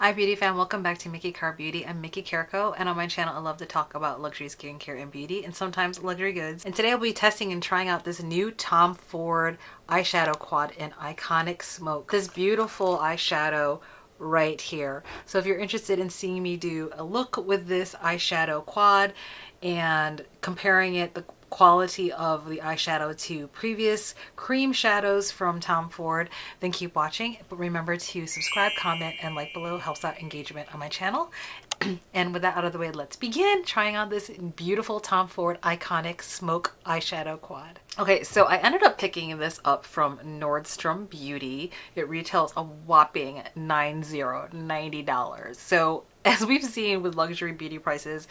Hi beauty fam, welcome back to MikiCarrBeauty. I'm Miki Carco, and on my channel I love to talk about luxury skincare and beauty and sometimes luxury goods. And today I'll be testing and trying out this new Tom Ford eyeshadow quad in Iconic Smoke. This beautiful eyeshadow right here. So if you're interested in seeing me do a look with this eyeshadow quad and comparing it, the quality of the eyeshadow to previous cream shadows from Tom Ford, then keep watching. But remember to subscribe, comment, and like below. Helps out engagement on my channel. And with that out of the way, let's begin trying on this beautiful Tom Ford Iconic Smoke eyeshadow quad. Okay, so I ended up picking this up from Nordstrom Beauty. It retails a whopping $90. So as we've seen with luxury beauty prices,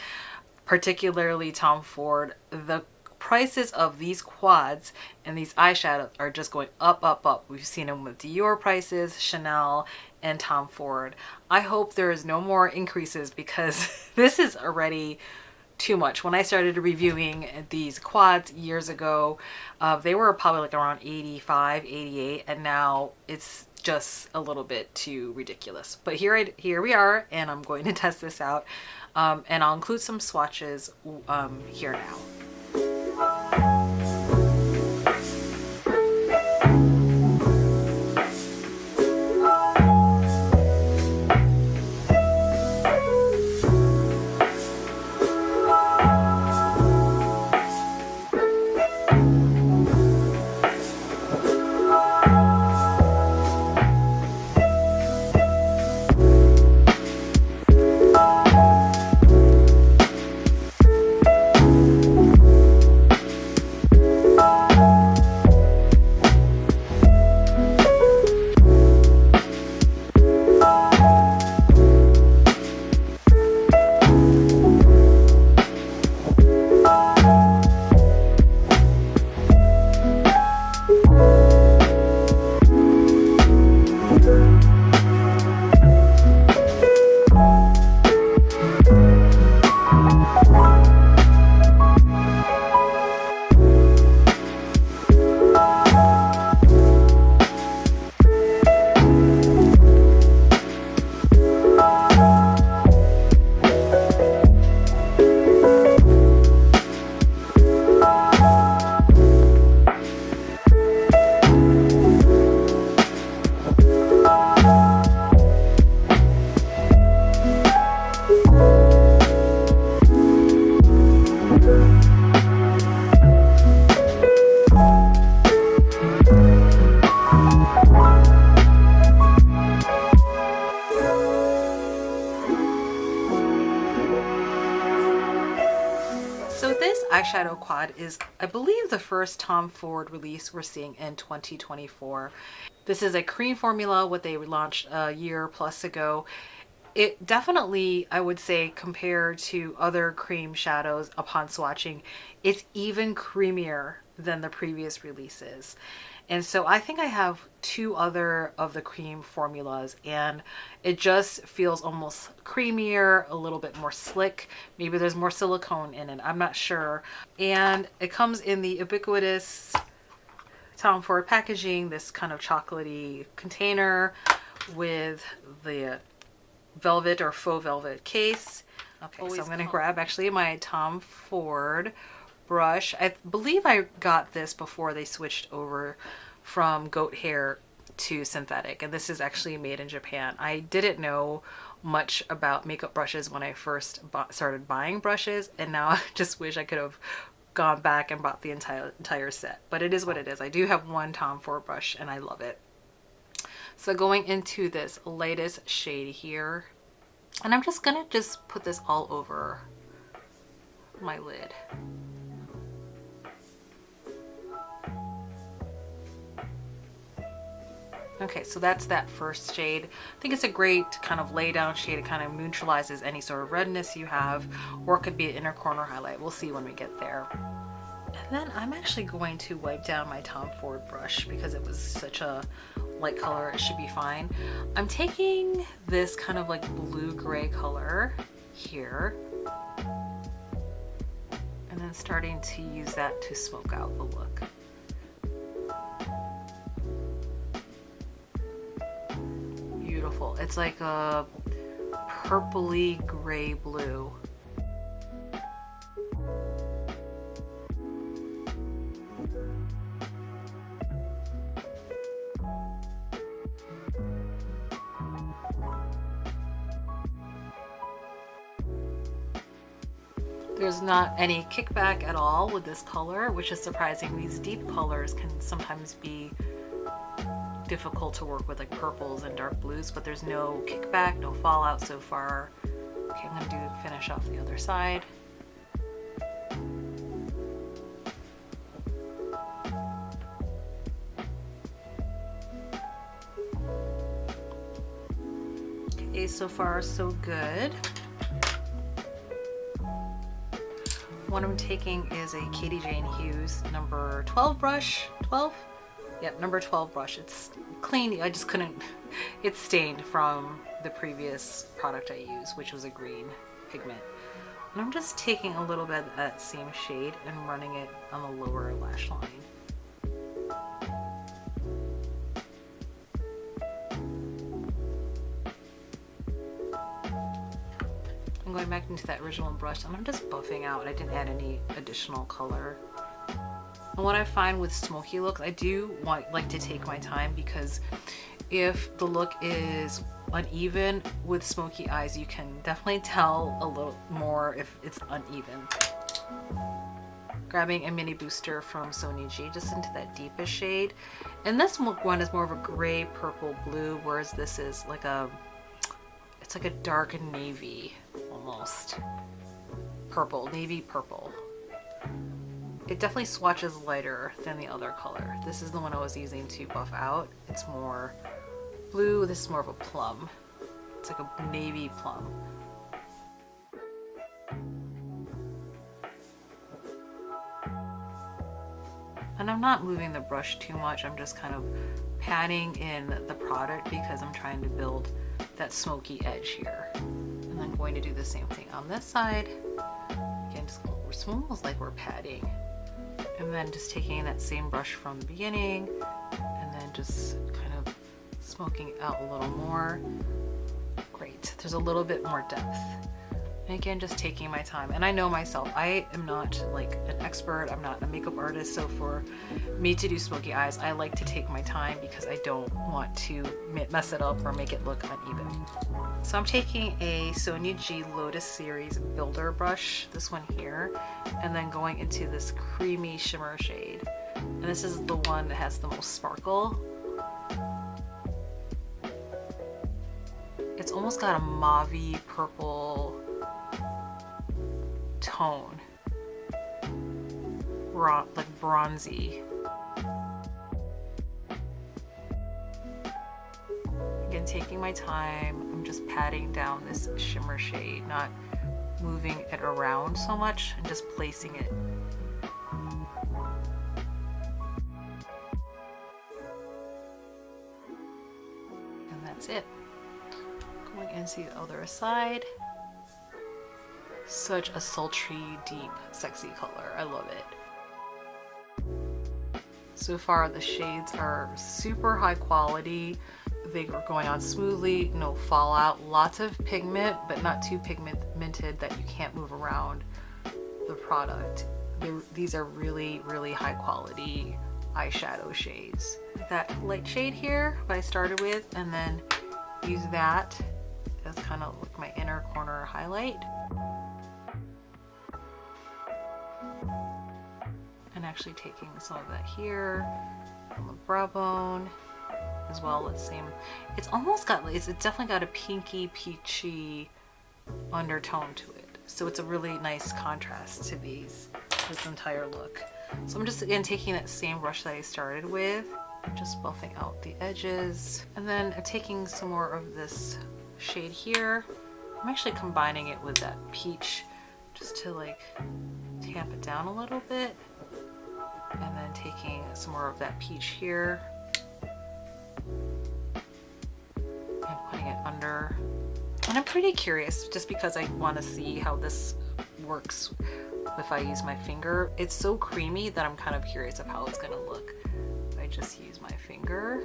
particularly Tom Ford, the prices of these quads and these eyeshadows are just going up, up, up. We've seen them with DIOR prices, Chanel, and Tom Ford. I hope there is no more increases because this is already too much. When I started reviewing these quads years ago, they were probably like around 85, 88, and now it's just a little bit too ridiculous. But here we are, and I'm going to test this out, and I'll include some swatches here now. So this eyeshadow quad is, I believe, the first Tom Ford release we're seeing in 2024. This is a cream formula, what they launched a year plus ago. It definitely, I would say, compared to other cream shadows upon swatching, it's even creamier than the previous releases. And so I think I have two other of the cream formulas, and it just feels almost creamier, a little bit more slick. Maybe there's more silicone in it, I'm not sure. And it comes in the ubiquitous Tom Ford packaging, this kind of chocolatey container with the velvet or faux velvet case. Okay, so I'm going to grab actually my Tom Ford brush. I believe I got this before they switched over from goat hair to synthetic, and this is actually made in Japan. I didn't know much about makeup brushes when I first started buying brushes, and now I just wish I could have gone back and bought the entire set. But it is what it is. I do have one Tom Ford brush and I love it. So going into this latest shade here, and I'm just gonna put this all over my lid. Okay, so that's that first shade. I think it's a great kind of lay down shade. It kind of neutralizes any sort of redness you have, or it could be an inner corner highlight. We'll see when we get there. And then I'm actually going to wipe down my Tom Ford brush because it was such a light color, it should be fine. I'm taking this kind of like blue-gray color here and then starting to use that to smoke out the look. Beautiful. It's like a purpley gray blue. There's not any kickback at all with this color, which is surprising. These deep colors can sometimes be difficult to work with, like purples and dark blues, but there's no kickback, no fallout so far. Okay, I'm gonna finish off the other side. Okay, so far so good. What I'm taking is a Katie Jane Hughes number 12 brush. 12? Yep, number 12 brush. It's clean. I just couldn't, it's stained from the previous product I used, which was a green pigment. And I'm just taking a little bit of that same shade and running it on the lower lash line. I'm going back into that original brush and I'm just buffing out. I didn't add any additional color. And what I find with smoky looks, I do like to take my time, because if the look is uneven with smoky eyes, you can definitely tell a little more if it's uneven. Grabbing a mini booster from Sony G just into that deepest shade. And this one is more of a gray purple blue, whereas this is like it's like a dark navy almost. Purple, navy purple. It definitely swatches lighter than the other color. This is the one I was using to buff out. It's more blue, this is more of a plum. It's like a navy plum. And I'm not moving the brush too much, I'm just kind of patting in the product because I'm trying to build that smoky edge here. And then going to do the same thing on this side. Again, it's almost like we're patting. And then just taking that same brush from the beginning and then just kind of smoking out a little more. Great, there's a little bit more depth. And again, just taking my time. And I know myself, I am not like an expert, I'm not a makeup artist, so for me to do smoky eyes, I like to take my time because I don't want to mess it up or make it look uneven. So I'm taking a Sony G Lotus Series Builder brush, this one here, and then going into this creamy shimmer shade. And this is the one that has the most sparkle. It's almost got a mauve-y purple tone, like bronzy. Again, taking my time, I'm just patting down this shimmer shade, not moving it around so much, and just placing it. And that's it. Going into the other side. Such a sultry, deep, sexy color. I love it. So far, the shades are super high quality. They are going on smoothly, no fallout, lots of pigment, but not too pigmented that you can't move around the product. These are really, really high quality eyeshadow shades. That light shade here, what I started with, and then use that as kind of like my inner corner highlight. And actually taking some of that here on the brow bone as well. It's almost got, it's definitely got a pinky peachy undertone to it. So it's a really nice contrast to this entire look. So I'm just again taking that same brush that I started with, and just buffing out the edges. And then I'm taking some more of this shade here. I'm actually combining it with that peach just to like tamp it down a little bit. And then taking some more of that peach here and putting it under. And I'm pretty curious just because I want to see how this works if I use my finger. It's so creamy that I'm kind of curious of how it's going to look if I just use my finger.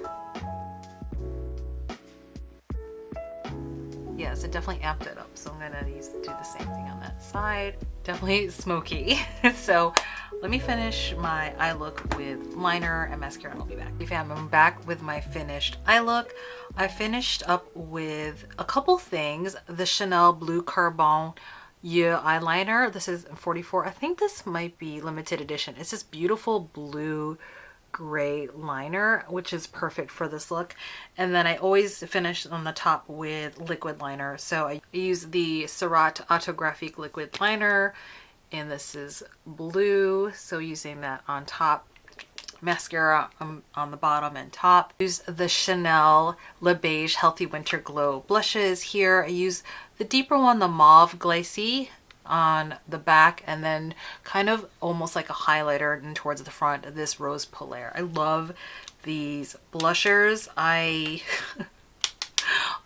yes, it definitely amped it up. So I'm gonna do the same thing on that side. Definitely smoky. So let me finish my eye look with liner and mascara and I'll be back. I'm back with my finished eye look. I finished up with a couple things. The Chanel Bleu Carbon Yeux eyeliner. This is 44. I think this might be limited edition. It's this beautiful blue gray liner, which is perfect for this look. And then I always finish on the top with liquid liner. So I use the SURRAT Autographique liquid liner, and this is blue. So using that on top. Mascara on the bottom and top. Use the Chanel Le Beige Healthy Winter Glow blushes here. I use the deeper one, the Mauve Glacis, on the back, and then kind of almost like a highlighter and towards the front, this Rose Polaire. I love these blushers. I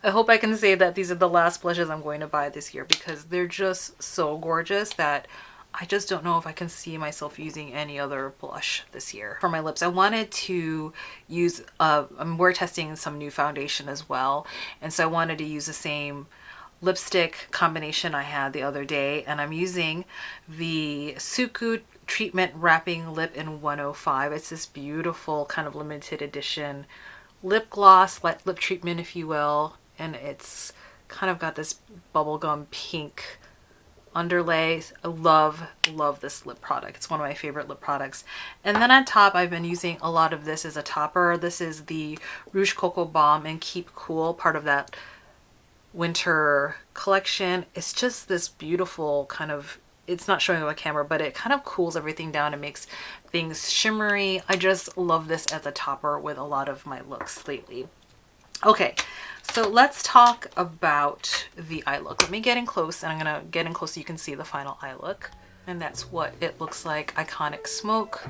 hope I can say that these are the last blushes I'm going to buy this year because they're just so gorgeous that I just don't know if I can see myself using any other blush this year. For my lips, I wanted to use, we're testing some new foundation as well, and so I wanted to use the same lipstick combination I had the other day, and I'm using the SUQQU Treatment Wrapping Lip in 105. It's this beautiful kind of limited edition lip gloss, lip treatment if you will, and it's kind of got this bubblegum pink underlay. I love this lip product. It's one of my favorite lip products. And then on top, I've been using a lot of this as a topper. This is the Rouge Coco Balm and Keep Cool, part of that winter collection. It's just this beautiful kind of, it's not showing on camera, but it kind of cools everything down and makes things shimmery. I just love this as a topper with a lot of my looks lately. Okay, so let's talk about the eye look. Let me get in close, and I'm gonna get in close so you can see the final eye look. And that's what it looks like. Iconic Smoke.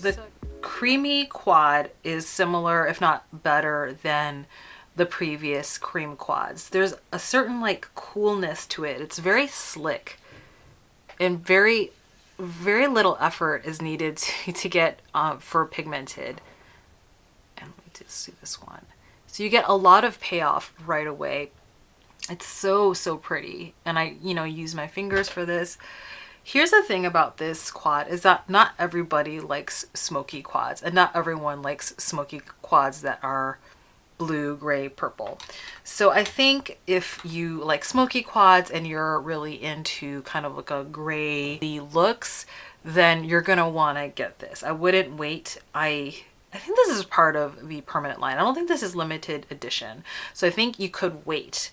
The creamy quad is similar, if not better, than the previous cream quads. There's a certain like coolness to it. It's very slick and very little effort is needed to get for pigmented. And let me just do this one. So you get a lot of payoff right away. It's so pretty, and I use my fingers for this. Here's the thing about this quad is that not everybody likes smoky quads, and not everyone likes smoky quads that are blue, gray, purple. So I think if you like smoky quads and you're really into kind of like a gray looks, then you're gonna want to get this. I wouldn't wait. I think this is part of the permanent line. I don't think this is limited edition. So I think you could wait.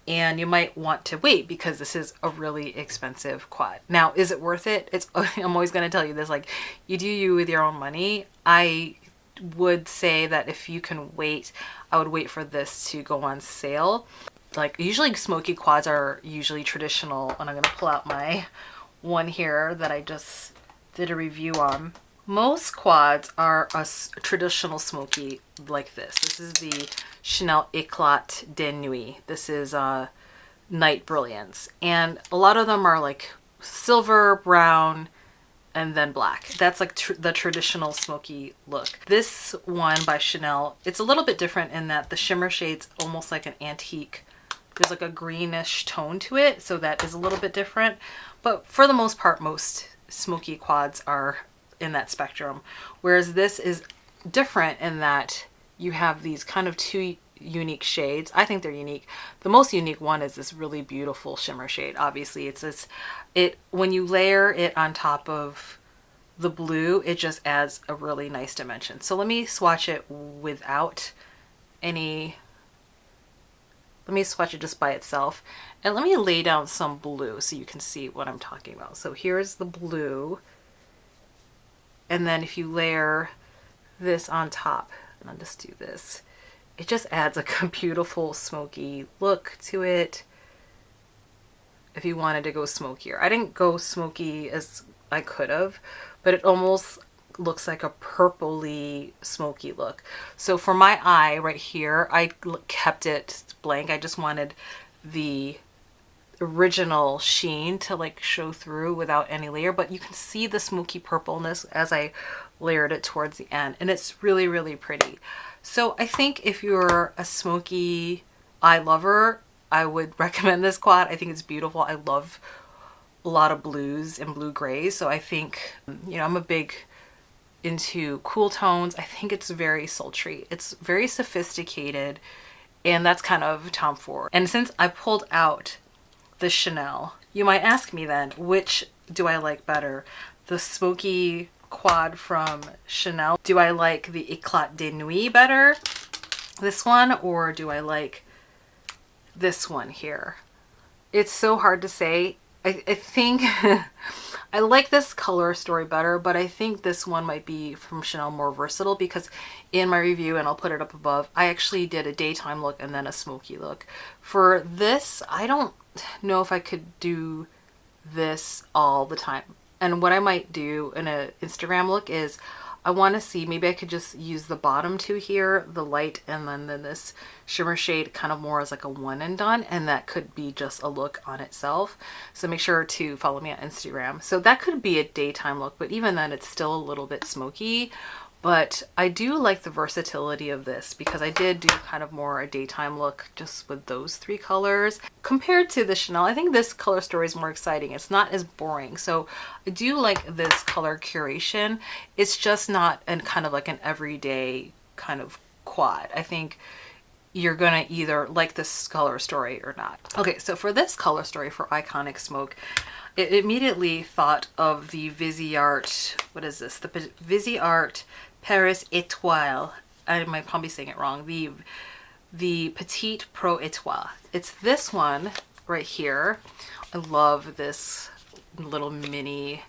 And you might want to wait because this is a really expensive quad. Now, is it worth it? I'm always going to tell you this, like, you do you with your own money. I would say that if you can wait, I would wait for this to go on sale. Like, usually smoky quads are usually traditional, and I'm going to pull out my one here that I just did a review on. Most quads are a traditional smoky like this. This is the Chanel Eclat de Nuit. This is Night Brilliance. And a lot of them are like silver, brown, and then black. That's like the traditional smoky look. This one by Chanel, it's a little bit different in that the shimmer shade's almost like an antique. There's like a greenish tone to it, so that is a little bit different. But for the most part, most smoky quads are in that spectrum, whereas this is different in that you have these kind of two unique shades. I think they're unique. The most unique one is this really beautiful shimmer shade. Obviously it's this, when you layer it on top of the blue, it just adds a really nice dimension. So let me swatch it without any, let me swatch it just by itself, and let me lay down some blue so you can see what I'm talking about. So here's the blue. And then if you layer this on top, and I'll just do this, it just adds like a beautiful smoky look to it. If you wanted to go smokier, I didn't go smoky as I could have, but it almost looks like a purpley smoky look. So for my eye right here, I kept it blank. I just wanted the original sheen to like show through without any layer, but you can see the smoky purpleness as I layered it towards the end, and it's really, really pretty. So I think if you're a smoky eye lover, I would recommend this quad. I think it's beautiful. I love a lot of blues and blue grays, so I think, you know, I'm a big into cool tones. I think it's very sultry. It's very sophisticated, and that's kind of Tom Ford. And since I pulled out the Chanel, you might ask me then, which do I like better? The smoky quad from Chanel? Do I like the Eclat de Nuit better? This one? Or do I like this one here? It's so hard to say. I think I like this color story better, but I think this one might be from Chanel more versatile, because in my review, and I'll put it up above, I actually did a daytime look and then a smoky look. For this, I don't know if I could do this all the time. And what I might do in an Instagram look is I want to see, maybe I could just use the bottom two here, the light, and then this shimmer shade kind of more as like a one and done, and that could be just a look on itself. So make sure to follow me on Instagram. So that could be a daytime look, but even then it's still a little bit smoky. But I do like the versatility of this, because I did do kind of more a daytime look just with those three colors. Compared to the Chanel, I think this color story is more exciting. It's not as boring. So I do like this color curation. It's just not kind of like an everyday kind of quad. I think you're gonna either like this color story or not. Okay, so for this color story for Iconic Smoke, it immediately thought of the Viseart, what is this? The Viseart Paris Etoile. I might probably saying it wrong. The Petite Pro Etoile. It's this one right here. I love this little mini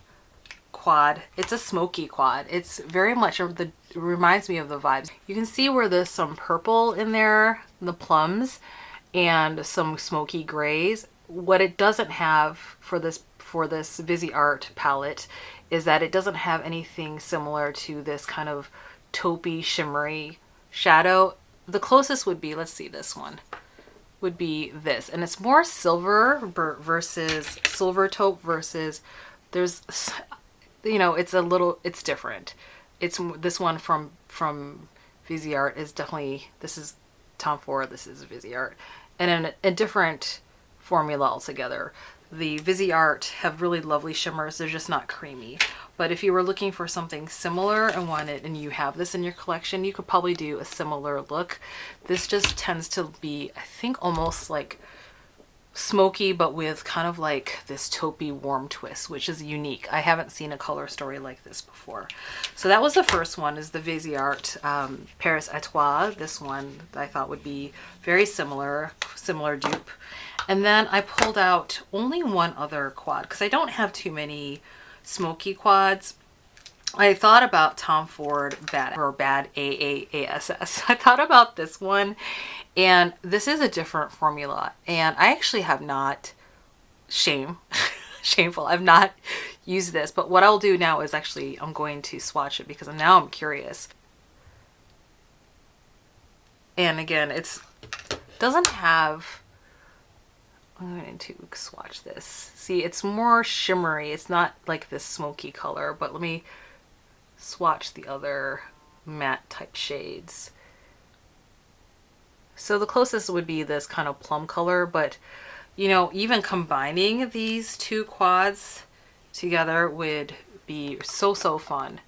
quad. It's a smoky quad. It's very much, it reminds me of the vibes. You can see where there's some purple in there, the plums, and some smoky grays. What it doesn't have for this Viseart palette is that it doesn't have anything similar to this kind of taupey shimmery shadow. The closest would be, let's see, this one would be this, and it's more silver versus silver taupe versus, there's, you know, it's different. It's this one from Viseart is definitely, this is Tom Ford, this is Viseart, and in a different formula altogether. The Viseart have really lovely shimmers. They're just not creamy. But if you were looking for something similar and you have this in your collection, you could probably do a similar look. This just tends to be, I think, almost like smoky, but with kind of like this taupey warm twist, which is unique. I haven't seen a color story like this before. So that was the first one, is the Viseart Paris Etoile. This one I thought would be very similar dupe. And then I pulled out only one other quad, because I don't have too many smoky quads. I thought about Tom Ford Bad AAASS. I thought about this one, and this is a different formula. And I actually have not, shameful, I've not used this. But what I'll do now is actually, I'm going to swatch it, because now I'm curious. And again, it doesn't have, I'm going to swatch this. See, it's more shimmery. It's not like this smoky color, but let me swatch the other matte type shades. So the closest would be this kind of plum color, but you know, even combining these two quads together would be so fun.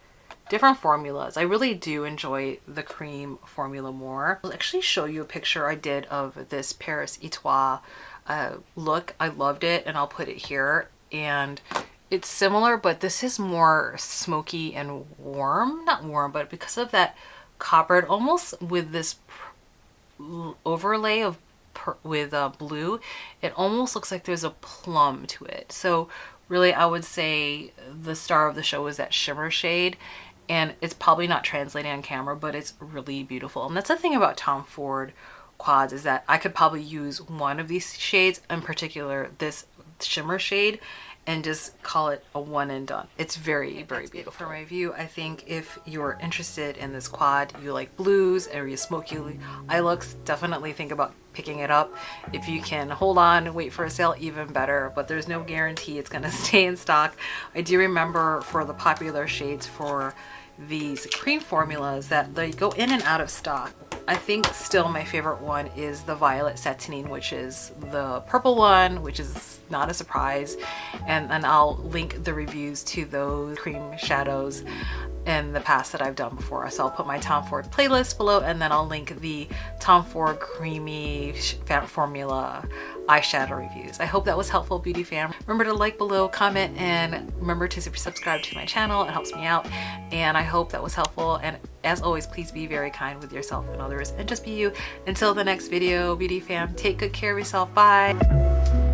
Different formulas. I really do enjoy the cream formula more. I'll actually show you a picture I did of this Paris Etoile look. I loved it, and I'll put it here. And it's similar, but this is more smoky and warm. Not warm, but because of that coppered, almost with this overlay of with blue, it almost looks like there's a plum to it. So really, I would say the star of the show is that shimmer shade, and it's probably not translating on camera, but it's really beautiful. And that's the thing about Tom Ford quads, is that I could probably use one of these shades, in particular this shimmer shade, and just call it a one and done. It's very, very beautiful. For my review, I think if you're interested in this quad, you like blues or you smoky eye looks, definitely think about picking it up. If you can hold on and wait for a sale, even better, but there's no guarantee it's gonna stay in stock. I do remember for the popular shades for these cream formulas that they go in and out of stock. I think still my favorite one is the Violet Satinine, which is the purple one, which is not a surprise. And then I'll link the reviews to those cream shadows in the past that I've done before. So I'll put my Tom Ford playlist below, and then I'll link the Tom Ford creamy formula eyeshadow reviews. I hope that was helpful, beauty fam. Remember to like below, comment, and remember to subscribe to my channel. It helps me out, and I hope that was helpful. And as always, please be very kind with yourself and others, and just be you. Until the next video, beauty fam, take good care of yourself. Bye.